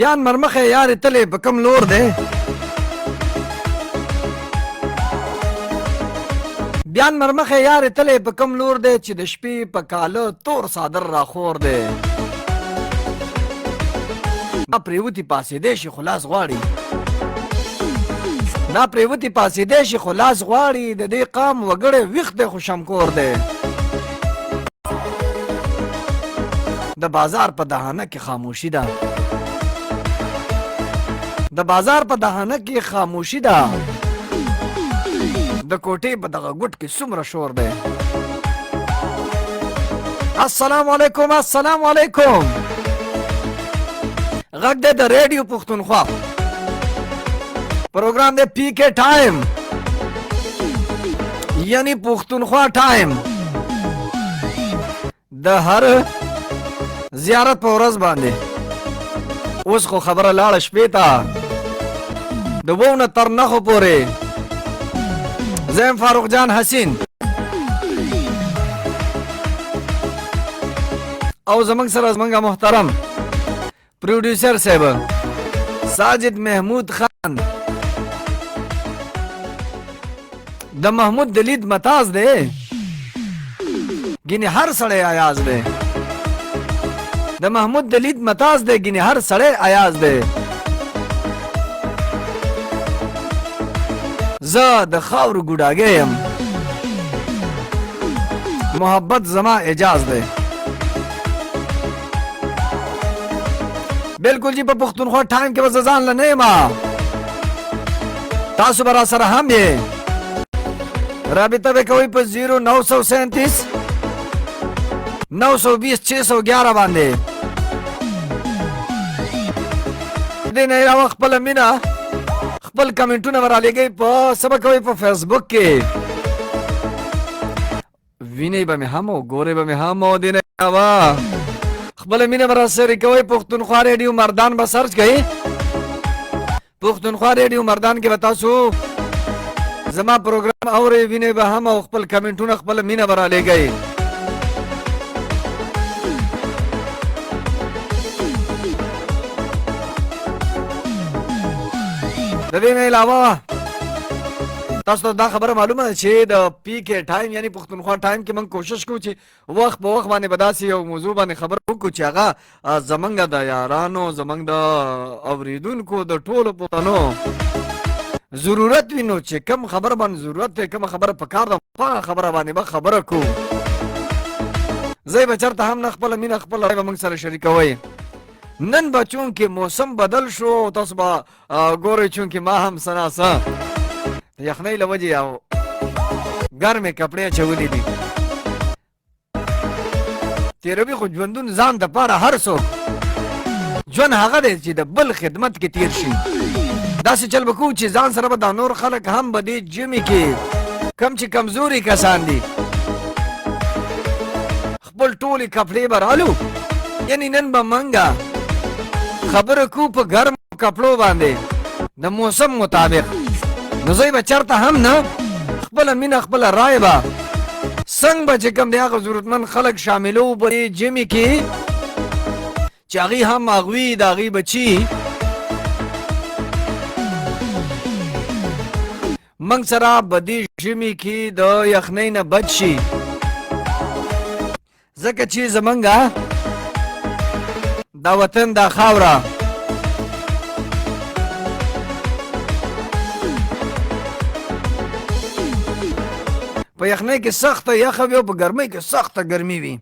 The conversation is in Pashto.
بیان مرمخه یارې تلې په کم لور دی بیان مرمخه یارې تلې په کم لور دی چې د شپې په کاله تور صادر راخور دی دا پریوتي پاسېدی شي خو لاس غواړي دا پریوتي پاسېدی شي خو لاس غواړي د دې قام وګړی ویښ دی خو شمکور دی د بازار په دهانه کې خاموشي ده د بازار په دهانه کې خاموشي ده د کوټې په دغه ګوټ کې څومره شور دی السلام علیکم السلام علیکم غږ دی د ریډیو پښتونخوا پروګرام دی پی کے ټایم یعنی پښتونخوا ټایم د هر زیارت په ورځ باندې اوس خو خبره لاړه شپې ته د وو نه تر نخو پورې زه یم فاروق جان حسین او زمونږ سره زمونږ محترم پروډیوسر صاحب ساجد محمود خان د محمود دلید متاز دی ګینې هر سړی ایاز دی د محمود دلید متاز دی ګینې هر سړی ایاز دی زه د خاورو ګوډاګی یم محبت زما اجاز دی بالکل جی په پښتونخوا ټایم کې به زه ځان له نه یم تاسو به راسره هم یې رابطه به کوئ په 0937 920 611 باندې دې نه علاوه خپله مینه خپل کمنټونه به رالیږئ په څه به کوئ په فیسبوک کې وینئ به مې هم او ګورئ به مې هم او دې نه علاوه خپله مینه به راسره کوئ پښتونخوا ریډیو مردان به سرچ کوئ پښتونخوا ریډیو مردان کې به تاسو زما پروګرام اورئ وینئ به هم او خپل کمنټونه خپله مینه به رالیږئ د دې نه علاوه تاسو ته دا خبره معلومه ده چې د پی کې ټایم یعنی پښتونخوا ټایم کې موږ کوشش کوو چې وخت په وخت باندې به داسې یو موضوع باندې خبره وکړو چې هغه زموږ د یارانو زموږ د اورېدونکو د ټولو پښتنو ضرورت وي نو چې کوم خبره باندې ضرورت دی کومه خبره پکار ده په هغه خبره باندې به خبره کوو زه به چېرته هم نه خپله مینه خپله رایه به موږ سره شریکوئ نن به چونکې موسم بدل شو تاسو به ګورئ چونکې ما هم څه ناڅه یخنۍ له وجې او ګرمې کپړې اچولي دي تېروي خو ژوندون ځان دپاره هر څوک ژوند هغه دی چې د بل خدمت کې تیر شي داسې چل به کوو چې ځان سره به دا نور خلک هم به دې ژمي کې کم چې کمزوري کسان دي خپل ټولې کپړې به رالو یعنې نن به منګه خبره کو په ګرم کپړو باندې د موسم مطابق نو زه به چېرته هم نه خپله مینه خپله رایه به څنګه به چې کوم د هغه ضرورتمند خلک شاملو په دې ژمي کې چې هغوی هم هغوی د هغوی بچي موږ سره به دې ژمي کې د یخنۍ نه بچ شي ځکه چې زمونږ دا وطن دا خاوره په یخنۍ کې سخته یخه وي او په ګرمۍ کې سخته ګرمي وي